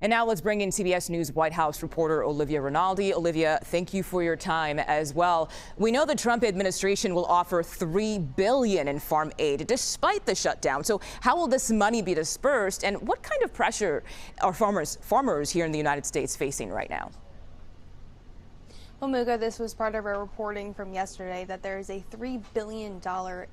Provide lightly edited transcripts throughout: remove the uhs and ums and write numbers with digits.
And now let's bring in CBS News White House reporter Olivia Rinaldi. Olivia, thank you for your time as well. We know the Trump administration will offer $3 billion in farm aid despite the shutdown. So how will this money be dispersed, and what kind of pressure are farmers here in the United States facing right now? Well, Muga, this was part of our reporting from yesterday that there is a $3 billion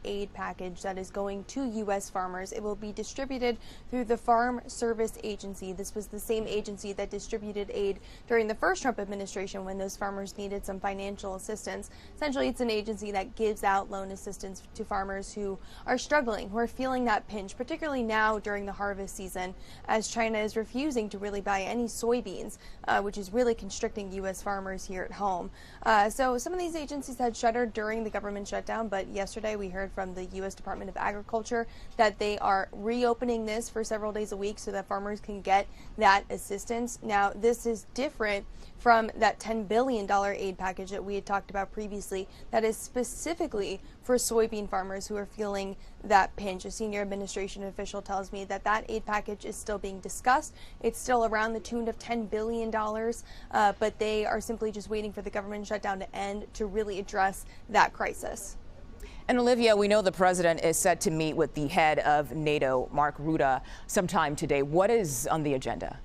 aid package that is going to U.S. farmers. It will be distributed through the Farm Service Agency. This was the same agency that distributed aid during the first Trump administration when those farmers needed some financial assistance. Essentially, it's an agency that gives out loan assistance to farmers who are struggling, who are feeling that pinch, particularly now during the harvest season, as China is refusing to really buy any soybeans, which is really constricting U.S. farmers here at home. So some of these agencies had shuttered during the government shutdown, but yesterday we heard from the U.S. Department of Agriculture that they are reopening this for several days a week so that farmers can get that assistance. Now, this is different from that $10 billion aid package that we had talked about previously that is specifically for soybean farmers who are feeling that pinch. A senior administration official tells me that that aid package is still being discussed. It's still around the tune of $10 billion, but they are simply just waiting for the government shutdown to end to really address that crisis. And Olivia, we know the president is set to meet with the head of NATO, Mark Rutte, sometime today. What is on the agenda?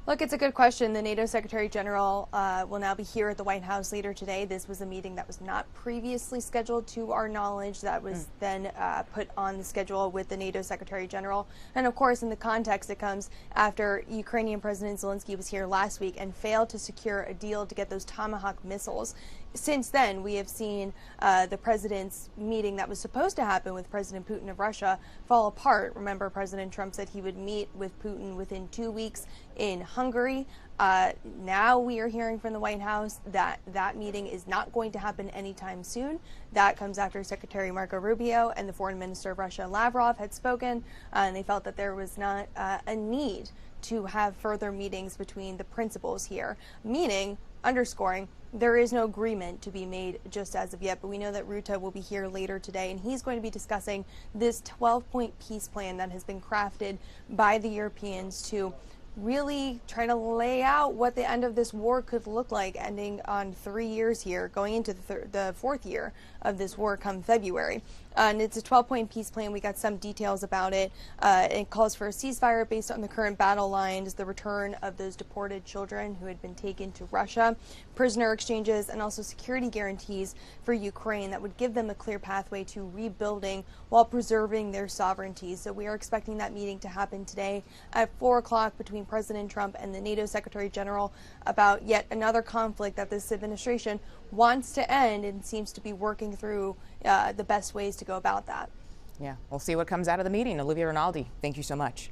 Look, it's a good question. The NATO Secretary General will now be here at the White House later today. This was a meeting that was not previously scheduled to our knowledge. That was then put on the schedule with the NATO Secretary General. And of course, in the context, it comes after Ukrainian President Zelensky was here last week and failed to secure a deal to get those Tomahawk missiles. Since then, we have seen the president's meeting that was supposed to happen with President Putin of Russia fall apart. Remember, President Trump said he would meet with Putin within 2 weeks in Hungary. Now we are hearing from the White House that that meeting is not going to happen anytime soon. That comes after Secretary Marco Rubio and the Foreign Minister of Russia, Lavrov, had spoken, and they felt that there was not a need to have further meetings between the principals here, meaning, underscoring, there is no agreement to be made just as of yet, but we know that Rutte will be here later today, and he's going to be discussing this 12-point peace plan that has been crafted by the Europeans to really try to lay out what the end of this war could look like, ending on 3 years here, going into the fourth year of this war come February. And it's a 12-point peace plan. We got some details about it. It calls for a ceasefire based on the current battle lines, the return of those deported children who had been taken to Russia, prisoner exchanges, and also security guarantees for Ukraine that would give them a clear pathway to rebuilding while preserving their sovereignty. So we are expecting that meeting to happen today at 4 o'clock between President Trump and the NATO Secretary General about yet another conflict that this administration wants to end and seems to be working through the best ways to go about that. Yeah, we'll see what comes out of the meeting. Olivia Rinaldi, thank you so much.